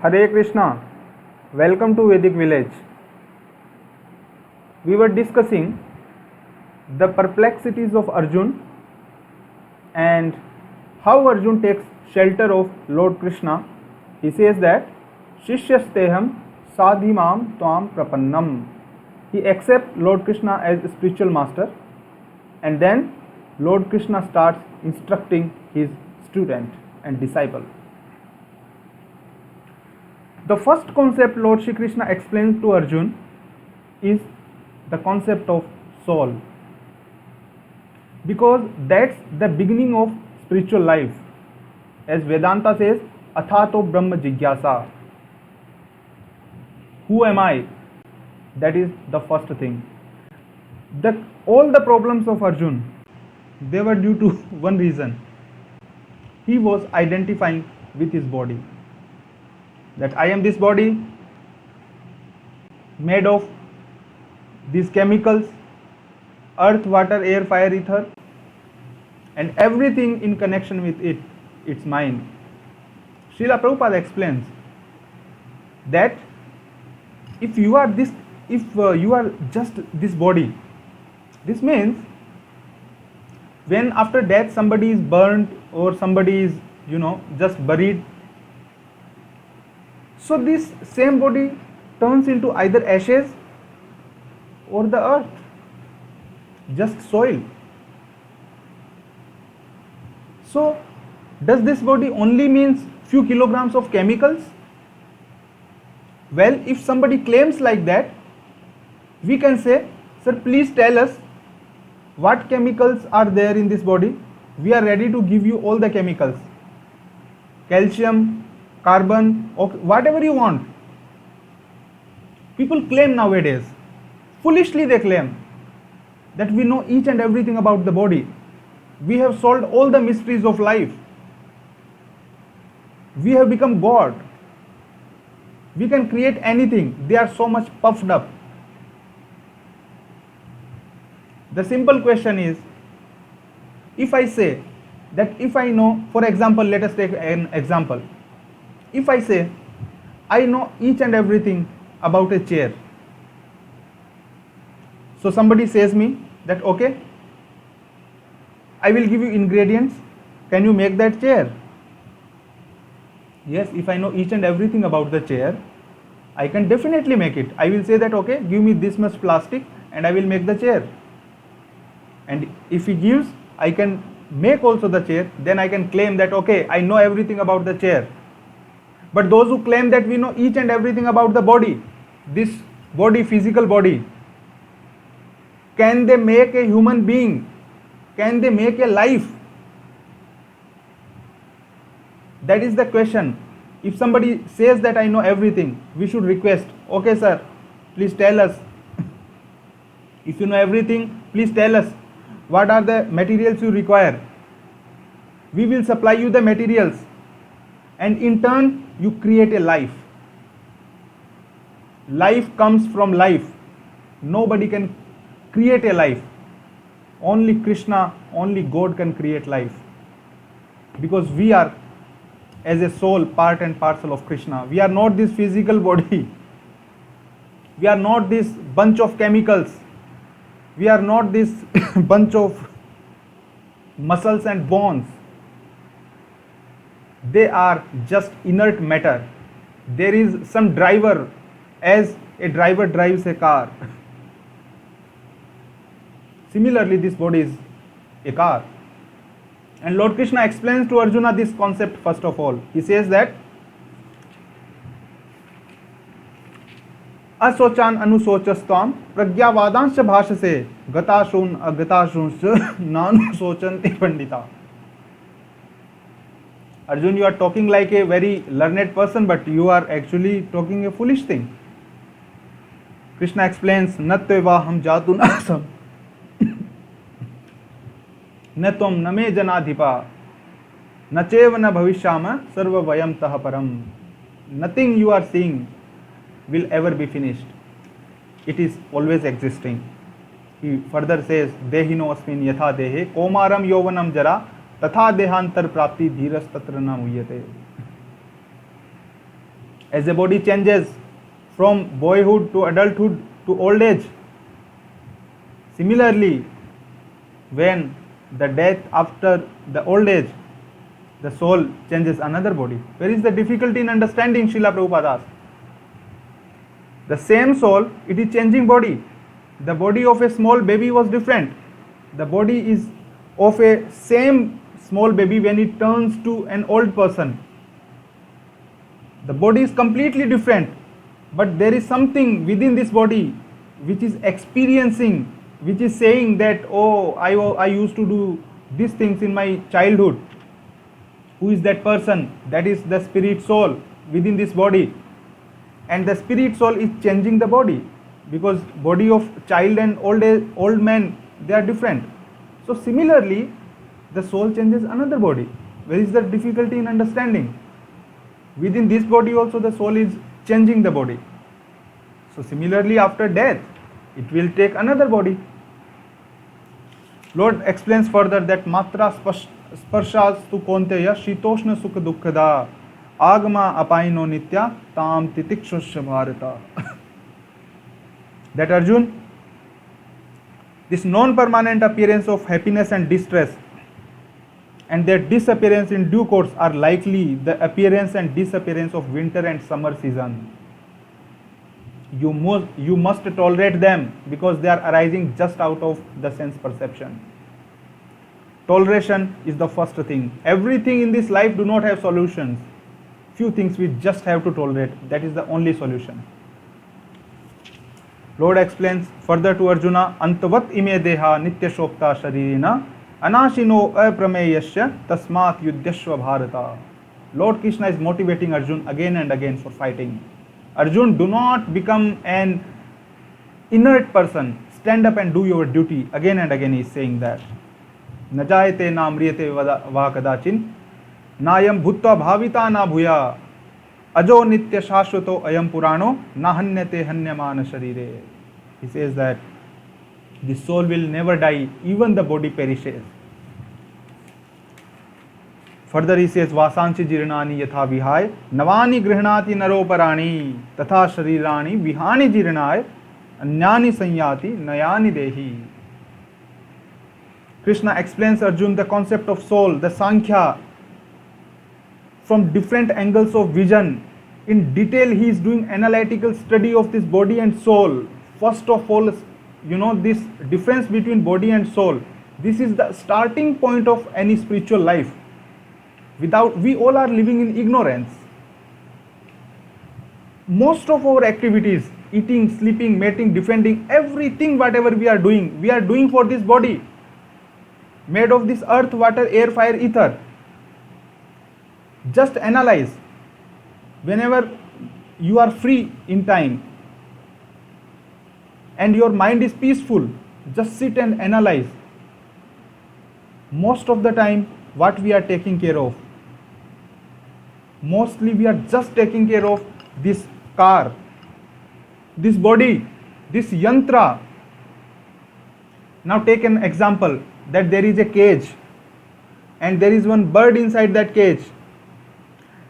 Hare Krishna, welcome to Vedic Village. We were discussing the perplexities of Arjun and how Arjun takes shelter of Lord Krishna. He says that Shishyasteham sadhimam tvam prapannam. He accepts Lord Krishna as a spiritual master, and then Lord Krishna starts instructing his student and disciple. The first concept Lord Shri Krishna explains to Arjun is the concept of soul, because that's the beginning of spiritual life. As Vedanta says, Athato Brahma Jigyasa. Who am I? That is the first thing. All the problems of Arjun, they were due to one reason. He was identifying with his body. That I am this body made of these chemicals, earth, water, air, fire, ether, and everything in connection with it, it's mine. Srila Prabhupada explains that if you are just this body, this means when after death somebody is burned or somebody is just buried, so this same body turns into either ashes or the earth, just soil. So does this body only means few kilograms of chemicals? Well, if somebody claims like that, we can say, sir, please tell us what chemicals are there in this body. We are ready to give you all the chemicals, calcium, carbon, whatever you want. People claim nowadays, foolishly they claim that we know each and everything about the body. We have solved all the mysteries of life. We have become God. We can create anything. They are so much puffed up. The simple question is, if I say that if I know, for example, let us take an example. If I say, I know each and everything about a chair. So somebody says me that, okay, I will give you ingredients. Can you make that chair? Yes, if I know each and everything about the chair, I can definitely make it. I will say that, okay, give me this much plastic and I will make the chair. And if he gives, I can make also the chair. Then I can claim that, okay, I know everything about the chair. But those who claim that we know each and everything about the body, this body, physical body, can they make a human being? Can they make a life? That is the question. If somebody says that I know everything, we should request, okay sir, please tell us. If you know everything, please tell us what are the materials you require. We will supply you the materials, and in turn you create a life. Life comes from life. Nobody can create a life. Only Krishna, only God can create life. Because we are, as a soul, part and parcel of Krishna. We are not this physical body. We are not this bunch of chemicals. We are not this bunch of muscles and bones. They are just inert matter. There is some driver, as a driver drives a car. Similarly, this body is a car. And Lord Krishna explains to Arjuna this concept first of all. He says that asochan anusocastvam pragyavadansh bhashase gatashun agatashunsh nanusochanti pandita. Arjun, you are talking like a very learned person, but you are actually talking a foolish thing. Krishna explains, natyeva ham jatu nasam न त्वं न मे जनाधिपा न चेव न भविष्यामः सर्व वयम तः परम. Nothing you are seeing will ever be finished. It is always existing. He further says, Dehino asmin yatha dehe komaram yovanam jara तथा देहांतर प्राप्ति धीरस तत्र न मुह्यते. as the body changes from boyhood to adulthood to old age. Similarly, when the death after the old age, the soul changes another body. Where is the difficulty in understanding? Srila Prabhupada asked. The same soul, it is changing body. The body of a small baby was different. The body is of a same small baby when it turns to an old person. The body is completely different, but there is something within this body which is experiencing, which is saying that, oh, I used to do these things in my childhood. Who is that person? That is the spirit soul within this body. And the spirit soul is changing the body, because body of child and old man, they are different. So similarly, the soul changes another body. Where is the difficulty in understanding? Within this body also the soul is changing the body. So similarly, after death, it will take another body. Lord explains further that matra sparshas tu konteya shitoshna sukha dukkhada agama apaino nitya tam titikshusya bharata. That Arjun, this non-permanent appearance of happiness and distress and their disappearance in due course are likely the appearance and disappearance of winter and summer season. You must tolerate them, because they are arising just out of the sense perception. Toleration is the first thing. Everything in this life do not have solutions. Few things we just have to tolerate. That is the only solution. Lord explains further to Arjuna, Antavat ime deha nitya shokta sharirina anashino aprameyasya tasmat yuddhashva bharata. Lord Krishna is motivating Arjun again and again for fighting. Arjun, do not become an inert person. Stand up and do your duty. Again and again he is saying that. Najayate na amriyate va kadachin nayam bhutva bhavita na bhuya ajo nitya shashvato ayam purano nahanyate hanyamana sharire. He says that the soul will never die, even the body perishes. Further he says, Vasanchi jirnani yatha vihai navani grihnati naroparani tatha sharirani vihani jirnai anyani sanyati nayani dehi. Krishna explains Arjun the concept of soul, the Sankhya, from different angles of vision. In detail he is doing analytical study of this body and soul. First of all, this difference between body and soul, this is the starting point of any spiritual life. We all are living in ignorance. Most of our activities, eating, sleeping, mating, defending, everything whatever we are doing for this body, made of this earth, water, air, fire, ether. Just analyze. Whenever you are free in time and your mind is peaceful, just sit and analyze. Most of the time, what we are taking care of? Mostly we are just taking care of this car, this body, this yantra. Now take an example that there is a cage and there is one bird inside that cage,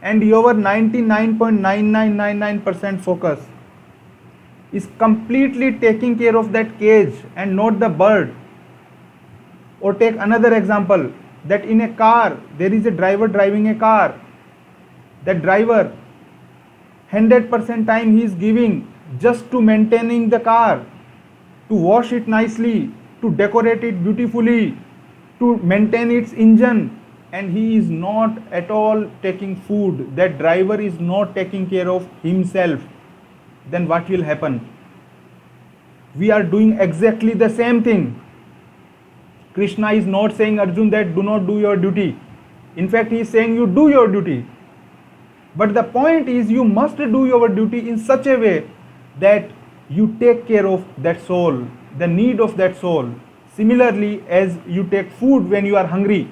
and your 99.9999% focus is completely taking care of that cage and not the bird. Or take another example, that in a car there is a driver driving a car. That driver 100% time he is giving just to maintaining the car, to wash it nicely, to decorate it beautifully, to maintain its engine, and he is not at all taking food. That driver is not taking care of himself. Then what will happen? We are doing exactly the same thing. Krishna is not saying, Arjun, that do not do your duty. In fact, he is saying you do your duty. But the point is, you must do your duty in such a way that you take care of that soul, the need of that soul. Similarly, as you take food when you are hungry,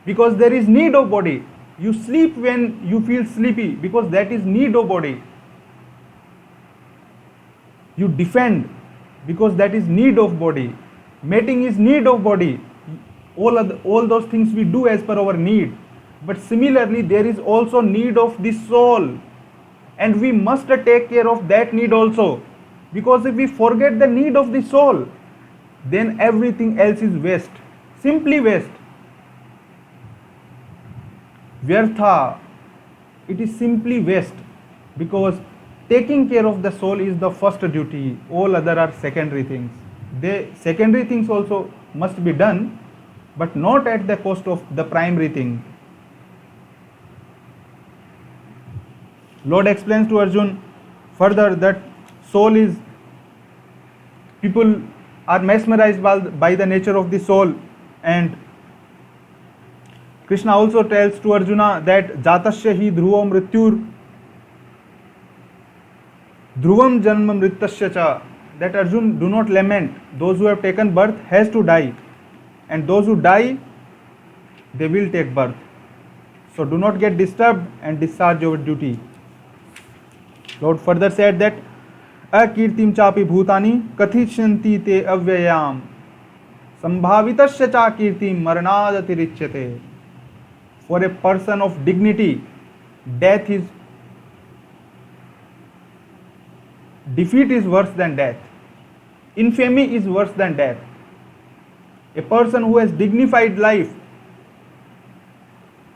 because there is need of body. You sleep when you feel sleepy, because that is need of body. You defend because that is need of body. Mating is need of body. All those things we do as per our need. But similarly, there is also need of the soul. and we must take care of that need also, because if we forget the need of the soul, then everything else is waste, simply waste. Vyartha, it is simply waste, because taking care of the soul is the first duty, all other are secondary things. Secondary things also must be done, but not at the cost of the primary thing. Lord explains to Arjun further that people are mesmerized by the nature of the soul, and Krishna also tells to Arjuna that jatasya hi dhruvam mrityur dhruvam janma mritasya cha, that Arjun, do not lament, those who have taken birth has to die, and those who die, they will take birth. So do not get disturbed and discharge your duty. Lord further said that akirtim chapi bhutani kathishanti te avyayam sambhavitasya cha kirtim maranadatiricyate. For a person of dignity, defeat is worse than death. Infamy is worse than death. A person who has dignified life,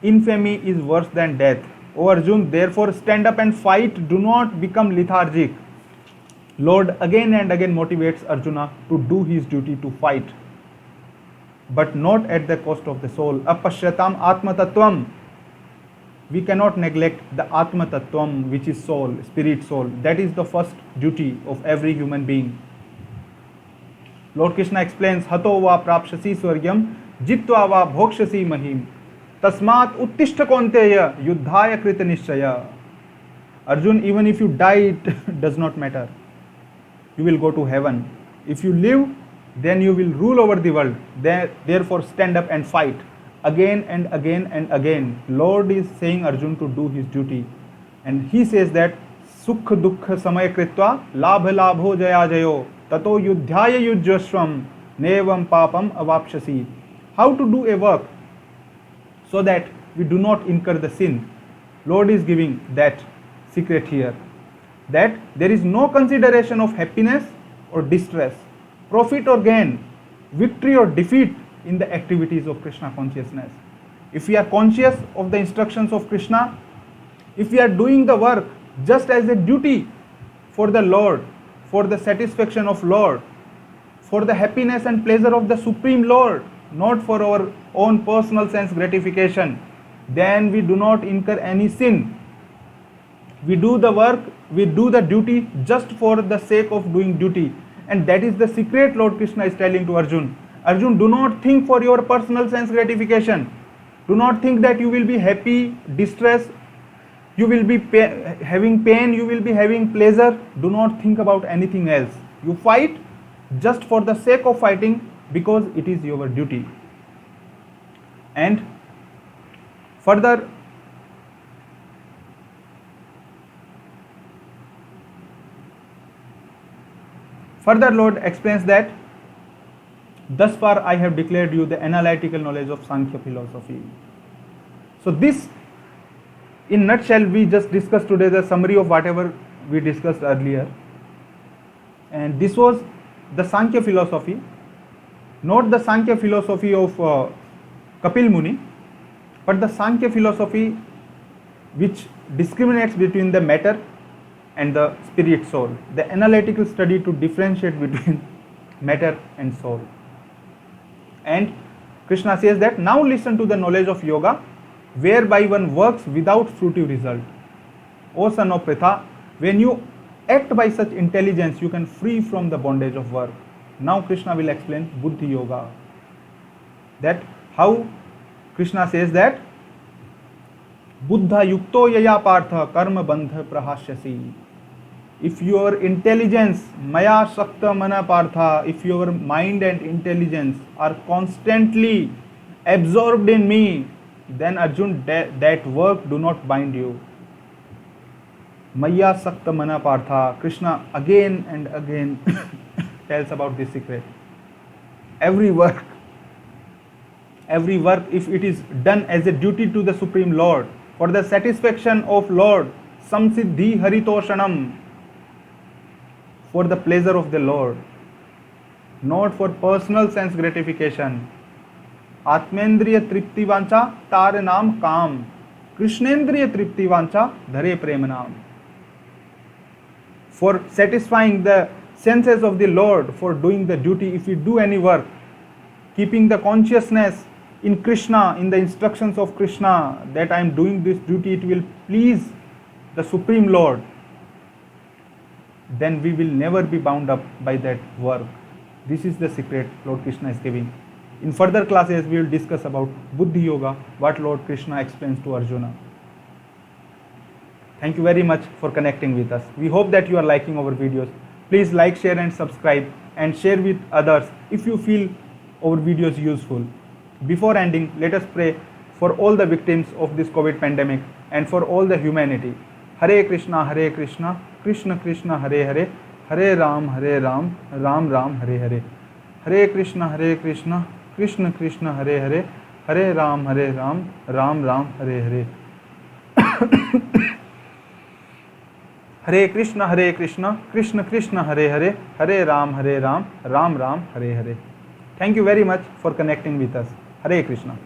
infamy is worse than death. O Arjun, therefore stand up and fight, do not become lethargic. Lord again and again motivates Arjuna to do his duty, to fight, but not at the cost of the soul. Apashyatam atma tattvam. We cannot neglect the atma tattvam, which is soul, spirit soul. That is the first duty of every human being. Lord Krishna explains, Hato va prapshasi swargyam jitva va bhokshasi mahim tasmat uttishta konteya yuddhaya krita nishchaya. Arjun, even if you die, it does not matter. You will go to heaven. If you live, then you will rule over the world. Therefore stand up and fight. Again and again and again, Lord is saying Arjun to do his duty, and he says that sukh dukha samay kritva labha labho jaya jayo tato yudhyaya yujyasvam nevam papam avapshasi. How to do a work so that we do not incur the sin. Lord is giving that secret here, that there is no consideration of happiness or distress, profit or gain, victory or defeat in the activities of Krishna consciousness. If we are conscious of the instructions of Krishna, if we are doing the work just as a duty for the Lord, for the satisfaction of Lord, for the happiness and pleasure of the Supreme Lord, not for our own personal sense gratification, then we do not incur any sin. We do the work, we do the duty just for the sake of doing duty. And that is the secret Lord Krishna is telling to Arjun. Arjun, do not think for your personal sense gratification. Do not think that you will be happy, distress, you will be having pain, you will be having pleasure. Do not think about anything else. You fight just for the sake of fighting, because it is your duty. And further, Lord explains that thus far I have declared you the analytical knowledge of Sankhya philosophy. So this, in nutshell, we just discussed today the summary of whatever we discussed earlier. And this was the Sankhya philosophy, not the Sankhya philosophy of Kapil Muni, but the Sankhya philosophy which discriminates between the matter and the spirit soul, the analytical study to differentiate between matter and soul. And Krishna says that now listen to the knowledge of yoga, whereby one works without fruitive result. O son of Pritha, when you act by such intelligence, you can free from the bondage of work. Now Krishna will explain Buddhi Yoga. That how Krishna says that Buddha yukto yaya partha karma bandha prahashyasi. If your intelligence, maya shakta mana partha, if your mind and intelligence are constantly absorbed in me, then Arjun, that work do not bind you. Maya sakta mana partha. Krishna again and again tells about this secret. Every work, if it is done as a duty to the Supreme Lord, for the satisfaction of Lord, samsiddhi haritoshanam, for the pleasure of the Lord, not for personal sense gratification. Atmendriya tripti vancha tar naam kam, Krishnendriya tripti vancha dhare prem naam. For satisfying the senses of the Lord, for doing the duty, if we do any work, keeping the consciousness in Krishna, in the instructions of Krishna, that I am doing this duty, it will please the Supreme Lord, then we will never be bound up by that work. This is the secret Lord Krishna is giving. In further classes, we will discuss about Buddhi Yoga, what Lord Krishna explains to Arjuna. Thank you very much for connecting with us. We hope that you are liking our videos. Please like, share and subscribe, and share with others if you feel our videos useful. Before ending, let us pray for all the victims of this COVID pandemic and for all the humanity. Hare Krishna, Krishna Krishna, Hare Hare, Hare Ram, Ram Ram, Hare Hare. Hare Krishna, Krishna Krishna, Hare Hare, Hare Ram, Ram Ram, Hare Hare. Hare Krishna, Krishna Krishna, Hare Hare, Hare Ram, Ram Ram, Hare Hare. Thank you very much for connecting with us. Hare Krishna.